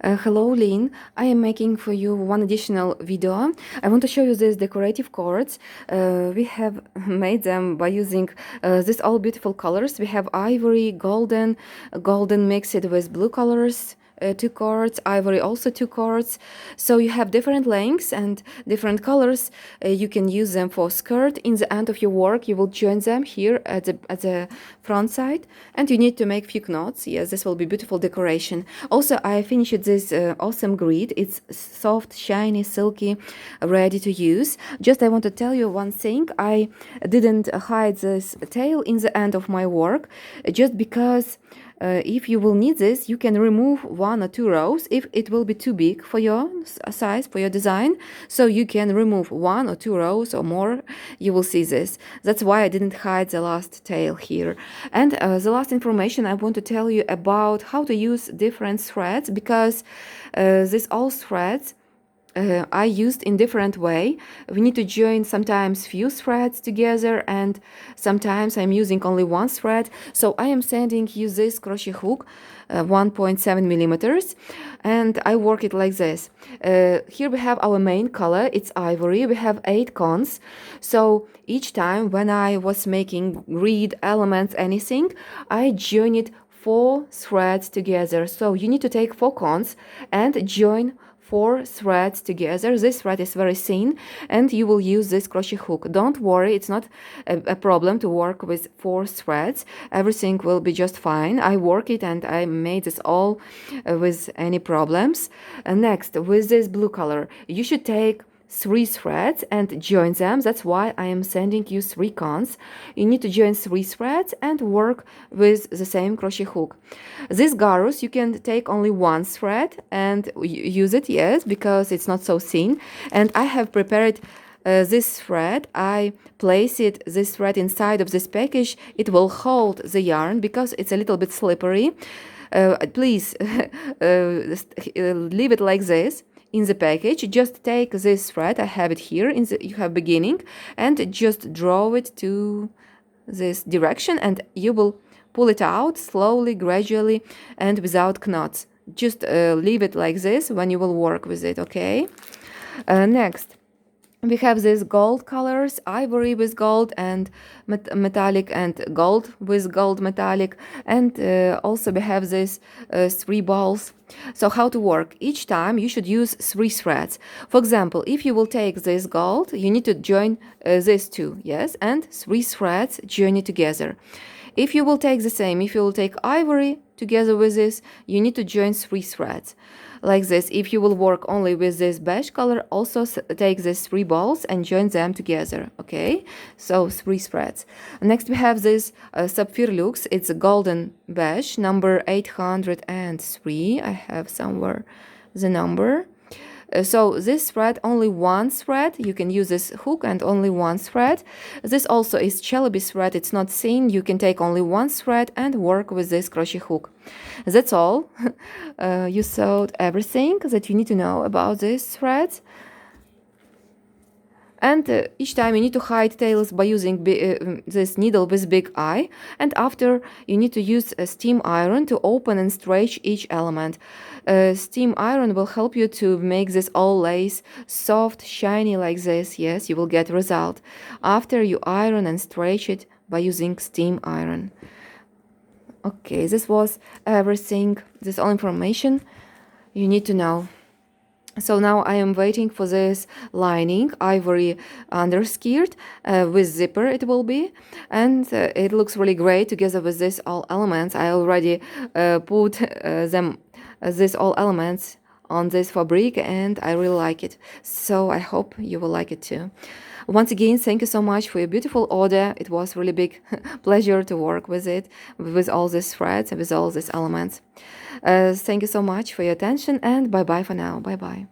Hello Lynn, I am making for you one additional video. I want to show you these decorative cords. We have made them by using these all beautiful colors. We have ivory, golden mixed with blue colors. Two cords, ivory also two cords. So you have different lengths and different colors. You can use them for skirt. In the end of your work, you will join them here at the front side, and you need to make few knots. Yes, this will be beautiful decoration. Also, I finished this awesome grid. It's soft, shiny, silky, ready to use. Just I want to tell you one thing. I didn't hide this tail in the end of my work, just because if you will need this, you can remove one or two rows if it will be too big for your size, for your design. So you can remove one or two rows or more. You will see this. That's why I didn't hide the last tail here. And the last information I want to tell you about how to use different threads, because these all threads I used in different way. We need to join sometimes few threads together, and sometimes I'm using only one thread. So I am sending you this crochet hook, 1.7 millimeters, and I work it like this. Here we have our main color, it's ivory. We have 8 cones. So each time when I was making grid, elements, anything, I join it 4 threads together. So you need to take 4 cones and join 4 threads together. This thread is very thin, and you will use this crochet hook. Don't worry, it's not a problem to work with 4 threads. Everything will be just fine. I work it and I made this all with any problems. Next, with this blue color, you should take 3 threads and join them. That's why I am sending you 3 cones. You need to join 3 threads and work with the same crochet hook. This garus, you can take only 1 thread and use it, yes, because it's not so thin. And I have prepared this thread. I place this thread inside of this package. It will hold the yarn because it's a little bit slippery. Please leave it like this in the package. Just take this thread, I have it here, you have beginning, and just draw it to this direction, and you will pull it out slowly, gradually, and without knots. Just leave it like this when you will work with it, okay? Next, we have these gold colors, ivory with gold and metallic, and gold with gold metallic, and also we have these 3 balls. So how to work? Each time you should use 3 threads. For example, if you will take this gold, you need to join these 2, yes, and 3 threads join it together. If you will take the same, if you will take ivory together with this, you need to join 3 threads. Like this. If you will work only with this beige color, also take these 3 balls and join them together, okay? So 3 threads. Next we have this sapphire luxe. It's a golden beige, number 803. I have somewhere the number. So this thread, only 1 thread, you can use this hook and only 1 thread. This also is celebi thread, it's not thin, you can take only 1 thread and work with this crochet hook. That's all. You sewed everything that you need to know about these threads. And each time you need to hide tails by using this needle with big eye. And after, you need to use a steam iron to open and stretch each element. Steam iron will help you to make this all lace soft, shiny like this. Yes, you will get result after you iron and stretch it by using steam iron. Okay, this was everything. This all information you need to know. So now I am waiting for this lining, ivory underskirt with zipper it will be, and it looks really great together with this all elements. I already put these all elements on this fabric, and I really like it. So I hope you will like it too. Once again, thank you so much for your beautiful order. It was really big pleasure to work with it, with all these threads and with all these elements. Thank you so much for your attention, and bye-bye for now. Bye-bye.